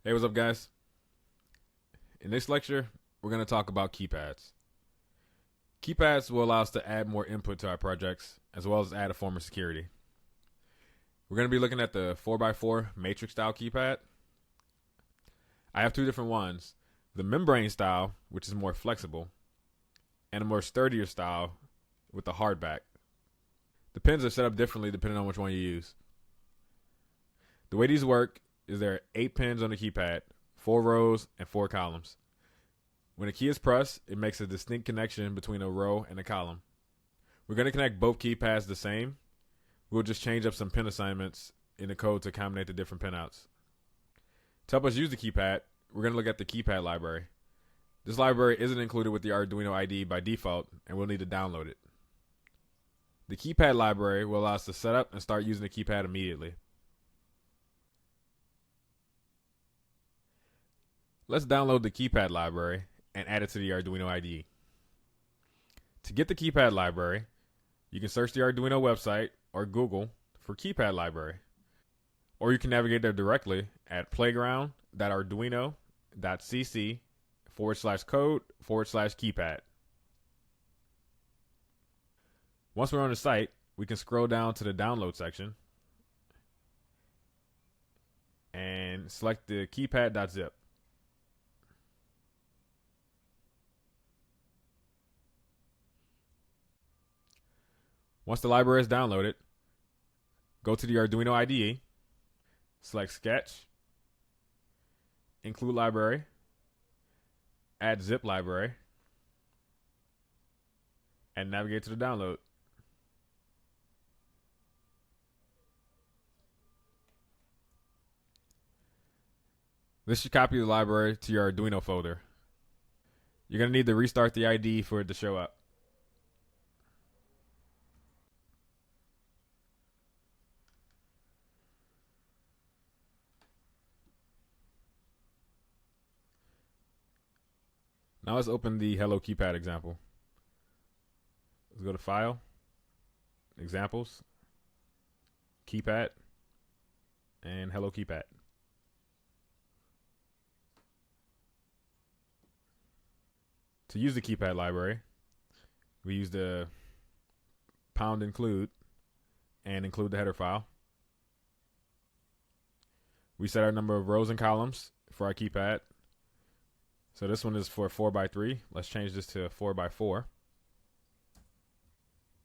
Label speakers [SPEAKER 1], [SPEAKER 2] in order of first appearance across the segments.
[SPEAKER 1] Hey, what's up, guys? In this lecture, we're going to talk about keypads. Keypads will allow us to add more input to our projects, as well as add a form of security. We're going to be looking at the 4x4 matrix style keypad. I have two different ones, the membrane style, which is more flexible, and a more sturdier style with a hard back. The pins are set up differently depending on which one you use. The way these work is there are 8 pins on the keypad, 4 rows and 4 columns. When a key is pressed, it makes a distinct connection between a row and a column. We're going to connect both keypads the same. We'll just change up some pin assignments in the code to accommodate the different pinouts. To help us use the keypad, we're going to look at the keypad library. This library isn't included with the Arduino IDE by default, and we'll need to download it. The keypad library will allow us to set up and start using the keypad immediately. Let's download the keypad library and add it to the Arduino IDE. To get the keypad library, you can search the Arduino website or Google for keypad library. Or you can navigate there directly at playground.arduino.cc/code/keypad. Once we're on the site, we can scroll down to the download section and select the keypad.zip. Once the library is downloaded, go to the Arduino IDE, select Sketch, Include Library, Add Zip Library, and navigate to the download. This should copy the library to your Arduino folder. You're going to need to restart the IDE for it to show up. Now let's open the Hello Keypad example. Let's go to File, Examples, Keypad, and Hello Keypad. To use the keypad library, we use the #include and include the header file. We set our number of rows and columns for our keypad. So this one is for 4x3. Let's change this to 4x4.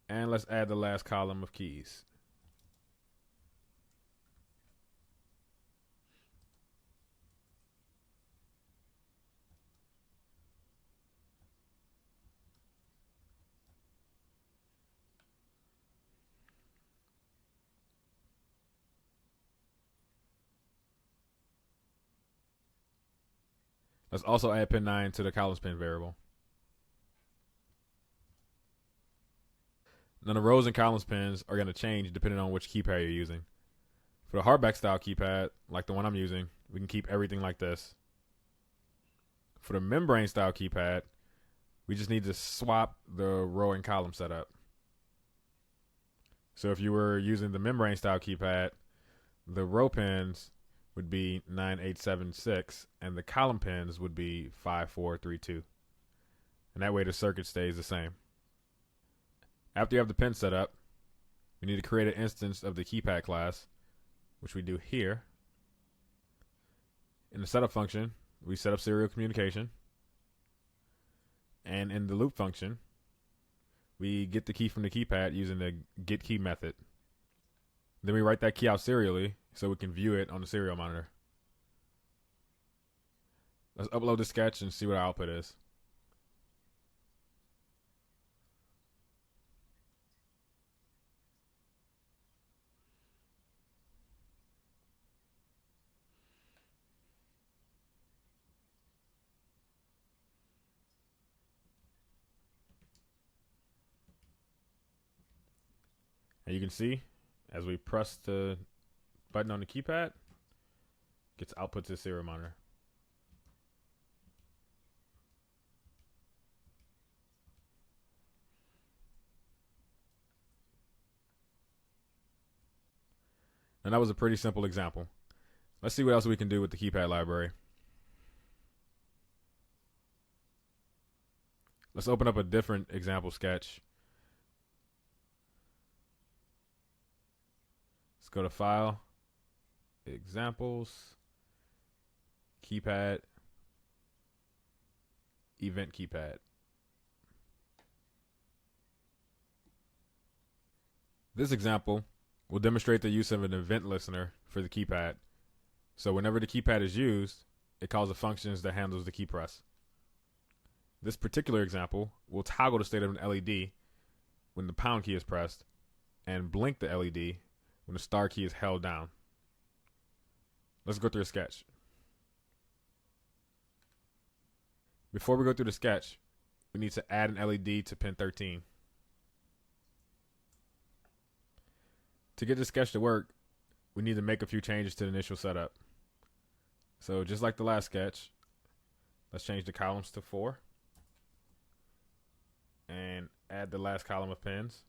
[SPEAKER 1] And let's add the last column of keys. Let's also add pin 9 to the columns pin variable. Now the rows and columns pins are going to change depending on which keypad you're using. For the hardback style keypad, like the one I'm using, we can keep everything like this. For the membrane style keypad, we just need to swap the row and column setup. So if you were using the membrane style keypad, the row pins would be 9876 and the column pins would be 5432. And that way the circuit stays the same. After you have the pin set up, we need to create an instance of the keypad class, which we do here. In the setup function, we set up serial communication. And in the loop function, we get the key from the keypad using the getKey method. Then we write that key out serially so we can view it on the serial monitor. Let's upload the sketch and see what our output is. And you can see, as we press the button on the keypad, it gets output to the serial monitor. And that was a pretty simple example. Let's see what else we can do with the keypad library. Let's open up a different example sketch. Let's go to File, Examples, Keypad, Event Keypad. This example will demonstrate the use of an event listener for the keypad. So whenever the keypad is used, it calls the functions that handles the key press. This particular example will toggle the state of an LED when the pound key is pressed and blink the LED when the star key is held down. Let's go through a sketch. Before we go through the sketch, we need to add an LED to pin 13. To get the sketch to work, we need to make a few changes to the initial setup. So just like the last sketch, let's change the columns to 4 and add the last column of pins.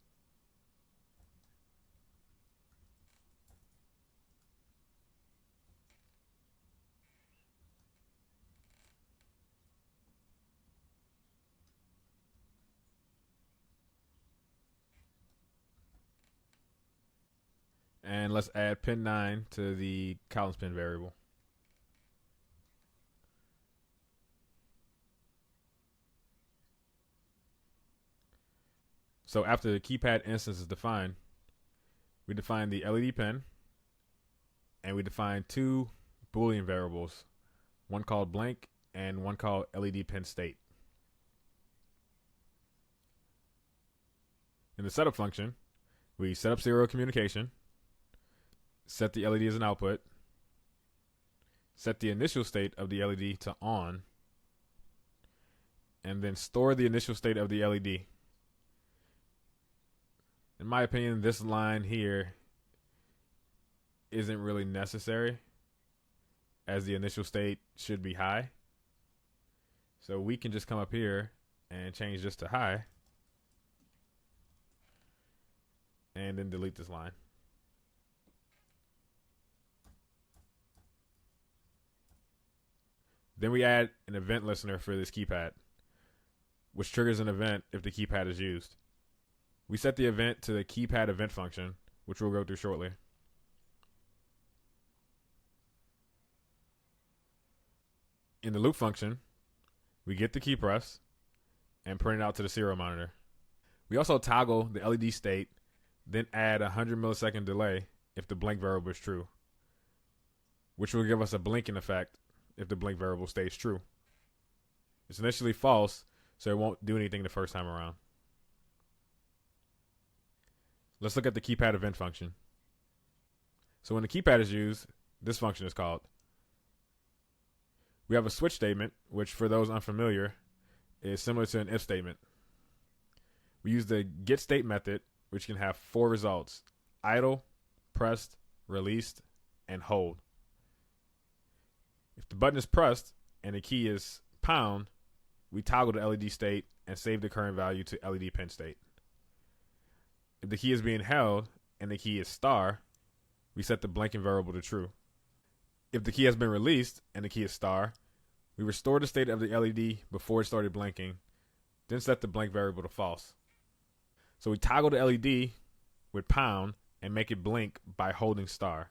[SPEAKER 1] And let's add pin 9 to the columns pin variable. So after the keypad instance is defined, we define the LED pin, and we define 2 Boolean variables, one called blank and one called LED pin state. In the setup function, we set up serial communication, set the LED as an output, set the initial state of the LED to on, and then store the initial state of the LED. In my opinion, this line here isn't really necessary, as the initial state should be high. So we can just come up here and change this to high, and then delete this line. Then we add an event listener for this keypad, which triggers an event if the keypad is used. We set the event to the keypad event function, which we'll go through shortly. In the loop function, we get the key press and print it out to the serial monitor. We also toggle the LED state, then add a 100 millisecond delay if the blink variable is true, which will give us a blinking effect if the blink variable stays true. It's initially false, so it won't do anything the first time around. Let's look at the keypad event function. So when the keypad is used, this function is called. We have a switch statement, which for those unfamiliar, is similar to an if statement. We use the getState method, which can have 4 results: idle, pressed, released, and hold. If the button is pressed and the key is pound, we toggle the LED state and save the current value to LED pin state. If the key is being held and the key is star, we set the blinking variable to true. If the key has been released and the key is star, we restore the state of the LED before it started blinking, then set the blink variable to false. So we toggle the LED with pound and make it blink by holding star.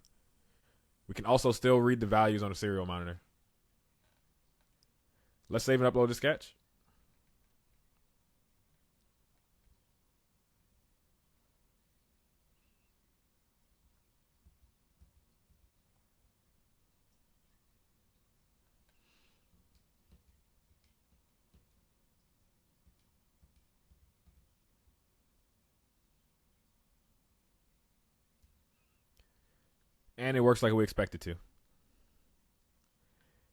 [SPEAKER 1] We can also still read the values on the serial monitor. Let's save and upload the sketch. And it works like we expect it to.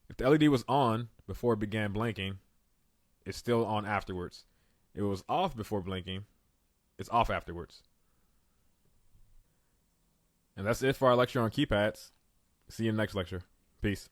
[SPEAKER 1] If the LED was on before it began blinking, it's still on afterwards. If it was off before blinking, it's off afterwards. And that's it for our lecture on keypads. See you in the next lecture. Peace.